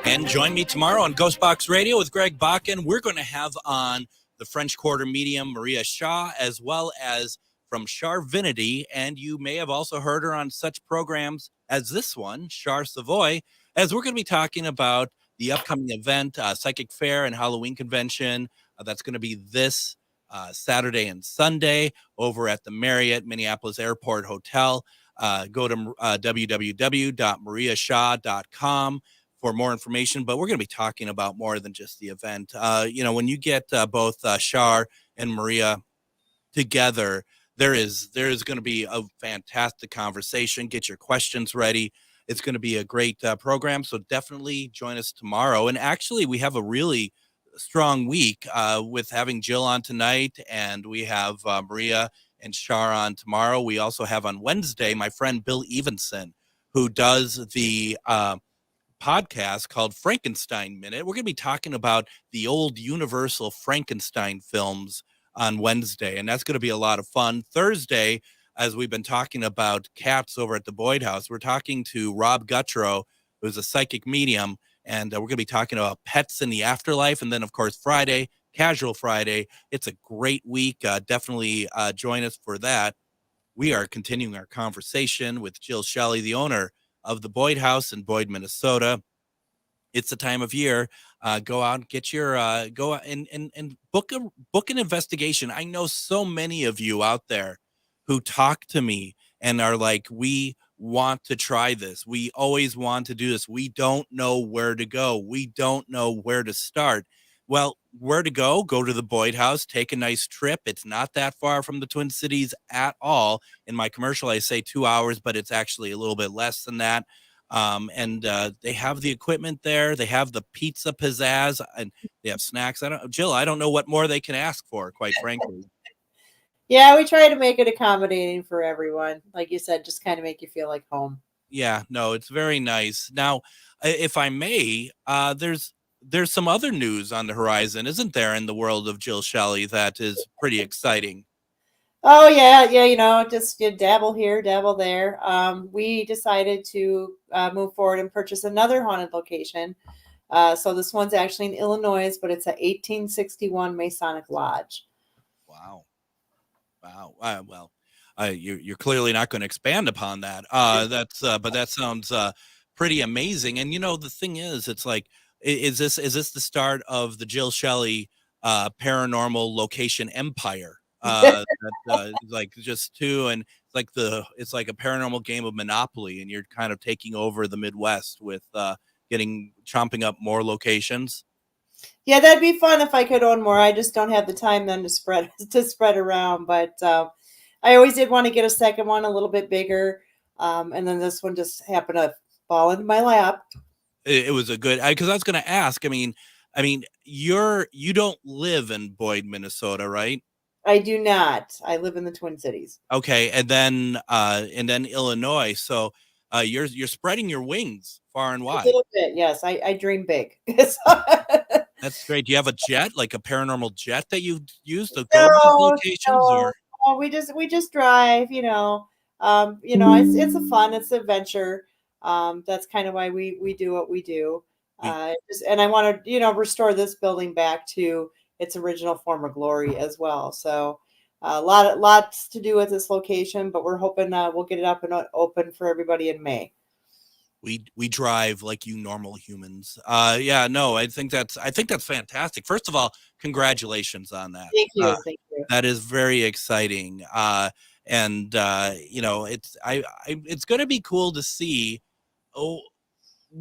And join me tomorrow on GhostBox Radio with Greg Bakun. We're going to have on the French Quarter medium Maria Shaw, as well as from Charvinity, and you may have also heard her on such programs as this one, Char Savoy, as we're going to be talking about the upcoming event, Psychic Fair and Halloween Convention. That's going to be this Saturday and Sunday over at the Marriott Minneapolis Airport Hotel. Go to www.mariashaw.com for more information, but we're going to be talking about more than just the event. When you get both Char and Maria together, there is going to be a fantastic conversation. Get your questions ready. It's going to be a great program, so definitely join us tomorrow. And actually, we have a really strong week with having Jill on tonight, and we have Maria and Char on tomorrow. We also have on Wednesday my friend Bill Evenson, who does the podcast called Frankenstein Minute. We're going to be talking about the old Universal Frankenstein films on Wednesday, and that's going to be a lot of fun. Thursday, as we've been talking about cats over at the Boyd House, we're talking to Rob Guttrow, who's a psychic medium, and we're going to be talking about pets in the afterlife. And then, of course, Friday, Casual Friday. It's a great week. Definitely join us for that. We are continuing our conversation with Jill Shelley, the owner of the Boyd House in Boyd, Minnesota. It's the time of year. Go out and get your go out and book an investigation. I know so many of you out there who talk to me and are like, we want to try this. We always want to do this. We don't know where to go. We don't know where to start. Well, where to go? Go to the Boyd House. Take a nice trip. It's not that far from the Twin Cities at all. In my commercial, I say 2 hours, but it's actually a little bit less than that. And they have the equipment there. They have the pizza pizzazz, and they have snacks. Jill, I don't know what more they can ask for, quite frankly. Yeah, we try to make it accommodating for everyone. Like you said, just kind of make you feel like home. Yeah, no, it's very nice. Now, if I may, there's some other news on the horizon, isn't there, in the world of Jill Shelley that is pretty exciting? Oh, yeah, just dabble here, dabble there. We decided to move forward and purchase another haunted location. So this one's actually in Illinois, but it's a 1861 Masonic Lodge. Wow. You're clearly not going to expand upon that. But that sounds pretty amazing. And the thing is, it's like, is this the start of the Jill Shelley paranormal location empire? Like just two, and it's like a paranormal game of Monopoly, and you're kind of taking over the Midwest with chomping up more locations. Yeah, that'd be fun if I could own more. I just don't have the time then to spread around. But I always did want to get a second one, a little bit bigger, and then this one just happened to fall into my lap. It was a good, because I was going to ask. I mean, you don't live in Boyd, Minnesota, right? I do not. I live in the Twin Cities. Okay, and then Illinois. So you're spreading your wings far and wide. A little bit, yes. I dream big. That's great. Do you have a jet, like a paranormal jet that you use to go to locations? Or we just drive. It's a fun. It's an adventure. That's kind of why we do what we do. And I want to, restore this building back to its original form of glory as well. So lots to do with this location, but we're hoping we'll get it up and open for everybody in May. We drive like you normal humans. I think that's fantastic. First of all, congratulations on that. Thank you. Thank you. That is very exciting. It's going to be cool to see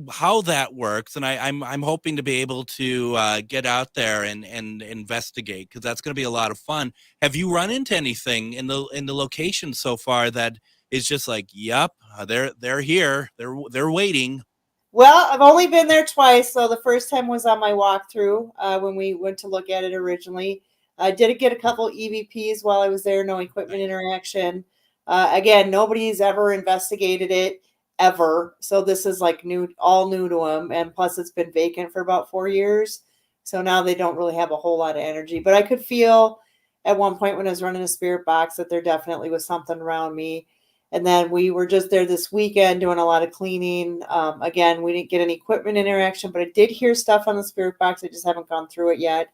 how that works, and I'm hoping to be able to get out there and investigate, because that's going to be a lot of fun. Have you run into anything in the location so far that is just like, yep, they're here, they're waiting? Well, I've only been there twice. So the first time was on my walkthrough when we went to look at it originally. I did get a couple EVPs while I was there, no equipment interaction. Again, nobody's ever investigated it ever. So this is like all new to them. And plus it's been vacant for about 4 years. So now they don't really have a whole lot of energy, but I could feel at one point when I was running a spirit box that there definitely was something around me. And then we were just there this weekend doing a lot of cleaning. Again, we didn't get any equipment interaction, but I did hear stuff on the spirit box. I just haven't gone through it yet.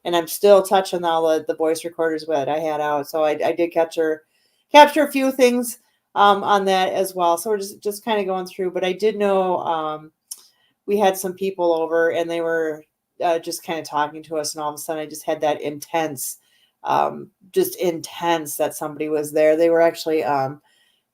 And I'm still touching all the voice recorders that I had out. So I did capture a few things on that as well. So we're just kind of going through, but I did know we had some people over and they were just kind of talking to us, and all of a sudden I just had that intense that somebody was there. They were actually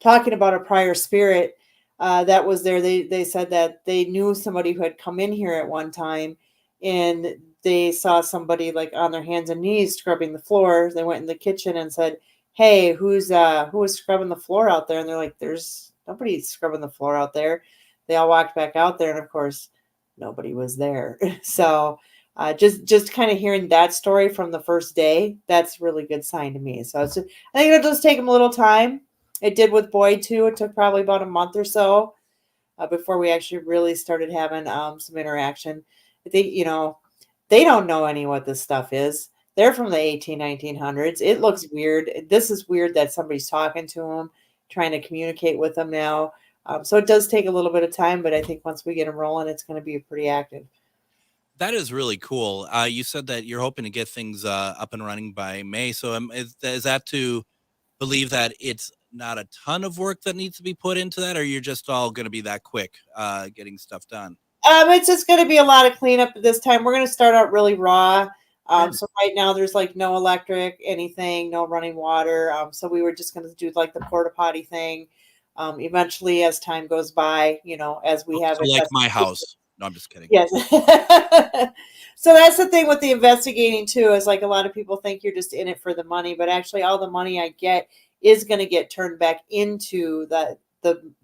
talking about a prior spirit that was there. They said that they knew somebody who had come in here at one time, and they saw somebody like on their hands and knees scrubbing the floor. They went in the kitchen and said, "Hey, who is scrubbing the floor out there?" And they're like, "There's nobody scrubbing the floor out there." They all walked back out there, and of course, nobody was there. So just kind of hearing that story from the first day, that's a really good sign to me. So I think it'll just take them a little time. It did with Boyd too. It took probably about a month or so before we actually really started having some interaction. I think, they don't know any what this stuff is. They're from the 1900s. It looks weird. This is weird that somebody's talking to them, trying to communicate with them now. So it does take a little bit of time, but I think once we get them rolling, it's going to be pretty active. That is really cool. You said that you're hoping to get things up and running by May. So is that to believe that it's not a ton of work that needs to be put into that, or you're just all going to be that quick getting stuff done? It's just going to be a lot of cleanup this time. We're going to start out really raw. So right now there's like no electric, anything, no running water. So we were just going to do like the porta potty thing. Eventually, as time goes by, as we have like my house. No, I'm just kidding. Yes. So that's the thing with the investigating too, is like a lot of people think you're just in it for the money, but actually all the money I get is going to get turned back into the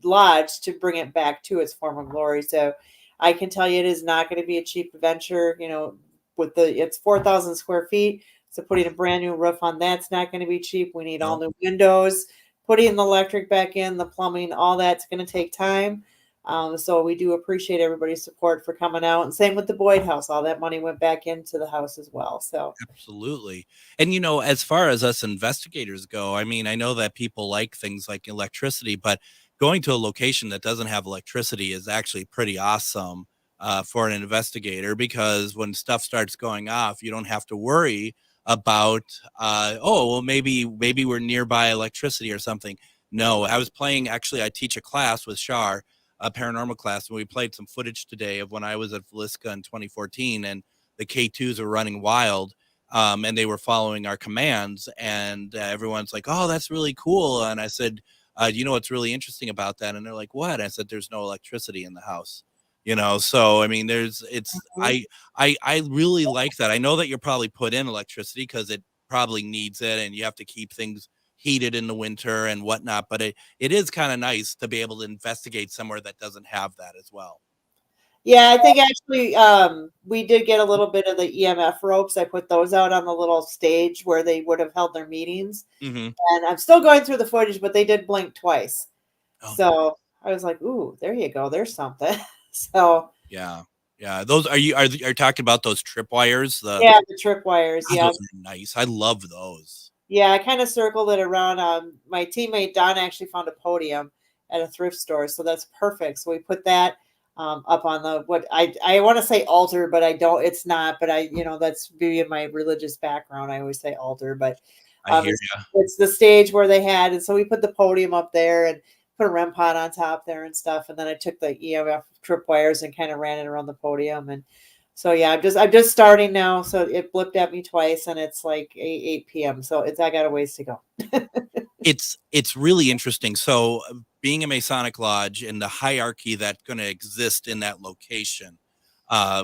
lodge to bring it back to its former glory. So I can tell you it is not going to be a cheap venture, it's 4,000 square feet. So putting a brand new roof on that's not going to be cheap. We need all new windows, putting the electric back in, the plumbing, all that's going to take time. So we do appreciate everybody's support for coming out, and same with the Boyd house. All that money went back into the house as well. So absolutely. And, as far as us investigators go, I mean, I know that people like things like electricity, but going to a location that doesn't have electricity is actually pretty awesome for an investigator, because when stuff starts going off, you don't have to worry about, maybe we're nearby electricity or something. No, I teach a class with Shar, a paranormal class, and we played some footage today of when I was at Velisca in 2014, and the K2s are running wild, and they were following our commands, and everyone's like, "Oh, that's really cool." And I said, "You know what's really interesting about that?" And they're like, "What?" I said, "There's no electricity in the house." So I mean, I really like that. I know that you're probably put in electricity because it probably needs it, and you have to keep things heated in the winter and whatnot, but it is kind of nice to be able to investigate somewhere that doesn't have that as well. Yeah, I think actually we did get a little bit of the EMF ropes. I put those out on the little stage where they would have held their meetings. Mm-hmm. And I'm still going through the footage, but they did blink twice. Oh, so nice. I was like, ooh, there you go. There's something. So yeah. Those are you talking about those tripwires? The tripwires. Yeah, those are nice. I love those. Yeah, I kind of circled it around. My teammate Don actually found a podium, at a thrift store. So that's perfect. So we put that up on the, what I want to say altar, but I don't, it's not, but that's being my religious background. I always say altar, but I hear it's the stage where they had. And so we put the podium up there and put a REM pod on top there and stuff. And then I took the EMF tripwires and kind of ran it around the podium. And so, yeah, I'm just starting now. So it blipped at me twice and it's like 8 p.m. So I got a ways to go. It's really interesting. So being a Masonic lodge and the hierarchy that's going to exist in that location,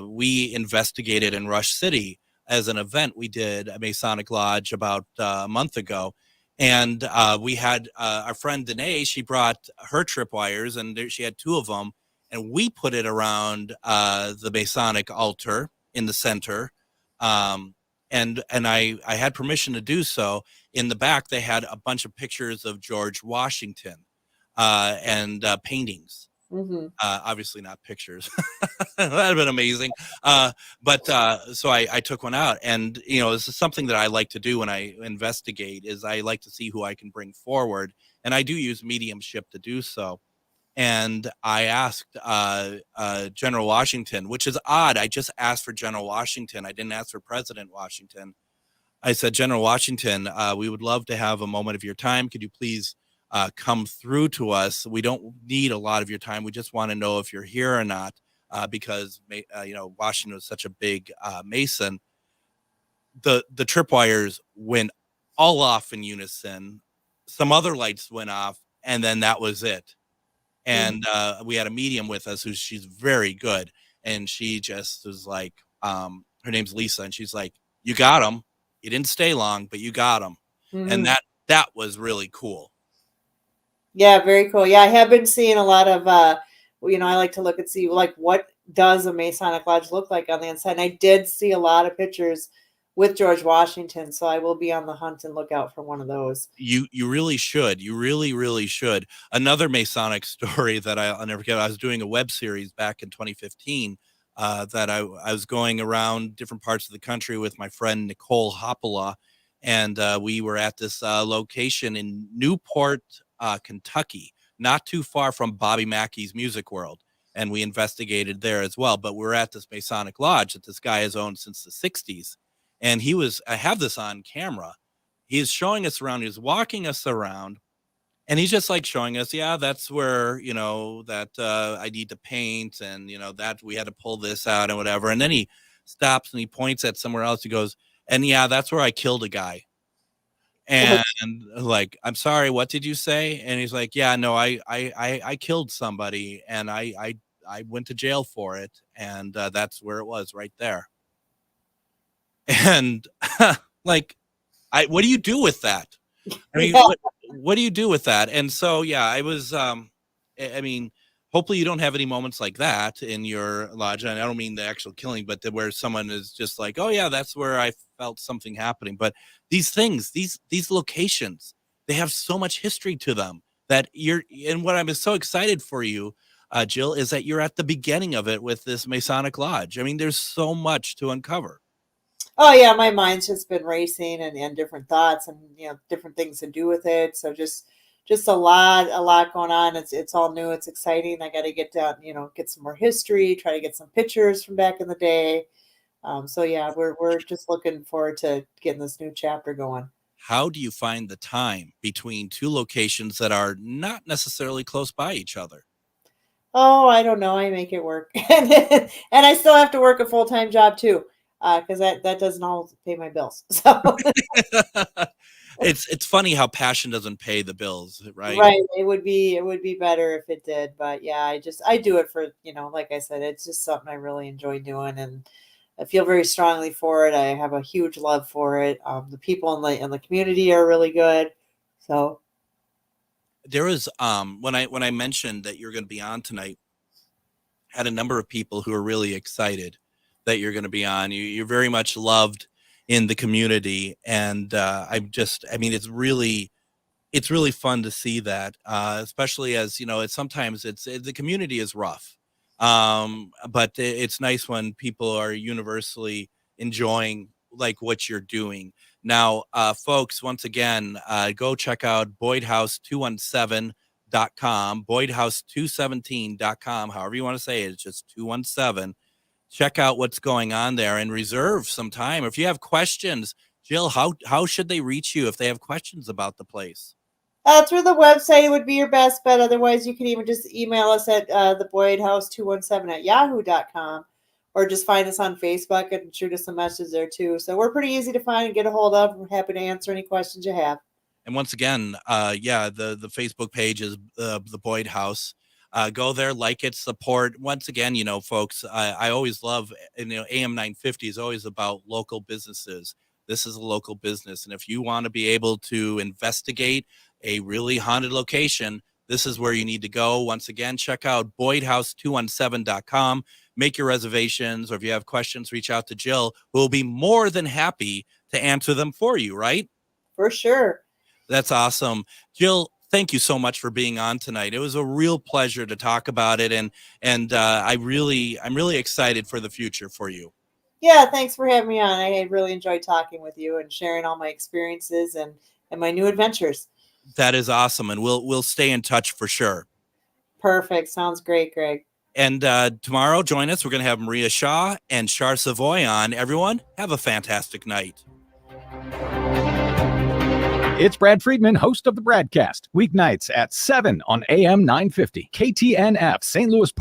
we investigated in Rush City as an event. We did a Masonic lodge about a month ago, and we had our friend Danae. She brought her tripwires, and she had 2 of them, and we put it around the Masonic altar in the center. And I had permission to do so. In the back, they had a bunch of pictures of George Washington and paintings. Mm-hmm. Obviously not pictures. That'd have been amazing. But so I took one out, and this is something that I like to do when I investigate. Is I like to see who I can bring forward, and I do use mediumship to do so. And I asked General Washington, which is odd. I just asked for General Washington. I didn't ask for President Washington. I said, General Washington, we would love to have a moment of your time. Could you please come through to us? We don't need a lot of your time. We just want to know if you're here or not, because Washington was such a big Mason. The tripwires went all off in unison. Some other lights went off, and then that was it. And we had a medium with us she's very good. And she just was like, her name's Lisa. And she's like, you got them. You didn't stay long, but you got them. Mm-hmm. And that was really cool. Yeah, very cool. Yeah, I have been seeing a lot of, I like to look and see, like, what does a Masonic lodge look like on the inside? And I did see a lot of pictures with George Washington, so I will be on the hunt and look out for one of those. You really should. You really, really should. Another Masonic story that I'll never forget. I was doing a web series back in 2015 that I was going around different parts of the country with my friend Nicole Hoppola, and we were at this location in Newport, Kentucky, not too far from Bobby Mackey's Music World, and we investigated there as well. But we're at this Masonic lodge that this guy has owned since the 60s. And I have this on camera. He's showing us around. He's walking us around, and he's just like showing us, yeah, that's where, that I need to paint, and, that we had to pull this out and whatever. And then he stops and he points at somewhere else. He goes, and yeah, that's where I killed a guy. And like, I'm sorry, what did you say? And he's like, yeah, no, I killed somebody, and I went to jail for it. And that's where it was, right there. And like, what do you do with that? I mean, what do you do with that? And so, yeah, I was, hopefully you don't have any moments like that in your lodge. And I don't mean the actual killing, but where someone is just like, oh yeah, that's where I felt something happening. But these things, these locations, they have so much history to them that and what I'm so excited for you, Jill, is that you're at the beginning of it with this Masonic lodge. I mean, there's so much to uncover. Oh yeah, my mind's just been racing and different thoughts and different things to do with it. So just a lot going on. It's all new. It's exciting. I got to get down, get some more history. Try to get some pictures from back in the day. So yeah, we're just looking forward to getting this new chapter going. How do you find the time between 2 locations that are not necessarily close by each other? Oh, I don't know. I make it work, and I still have to work a full-time job too. Because that doesn't all pay my bills. So it's funny how passion doesn't pay the bills, right? Right. It would be better if it did, but yeah, I do it for like I said, it's just something I really enjoy doing, and I feel very strongly for it. I have a huge love for it. The people in the community are really good. So there was when I mentioned that you're going to be on tonight, had a number of people who are really excited that you're going to be on. You're very much loved in the community. And it's really fun to see that, especially as, sometimes the community is rough. But it's nice when people are universally enjoying like what you're doing. Now, folks, once again, go check out Boyd House 217 boydhouse217.com, however you want to say it. It's just 217. Check out what's going on there and reserve some time. If you have questions, Jill, how should they reach you if they have questions about the place? Through the website would be your best bet. Otherwise, you can even just email us at theboydhouse217@yahoo.com, or just find us on Facebook and shoot us a message there too. So we're pretty easy to find and get a hold of. We're happy to answer any questions you have. And once again, the Facebook page is the Boyd House. Go there, like it, support. Once again, folks, I always love, AM 950 is always about local businesses. This is a local business. And if you want to be able to investigate a really haunted location, this is where you need to go. Once again, check out boydhouse217.com. Make your reservations, or if you have questions, reach out to Jill, who will be more than happy to answer them for you, right? For sure. That's awesome. Jill, thank you so much for being on tonight. It was a real pleasure to talk about it, and I'm really excited for the future for you. Yeah, thanks for having me on. I really enjoyed talking with you and sharing all my experiences and my new adventures. That is awesome, and we'll stay in touch for sure. Perfect. Sounds great, Greg. And tomorrow, join us. We're going to have Maria Shaw and Char Savoy on. Everyone, have a fantastic night. It's Brad Friedman, host of the Bradcast, weeknights at 7 on AM 950, KTNF, St. Louis Park.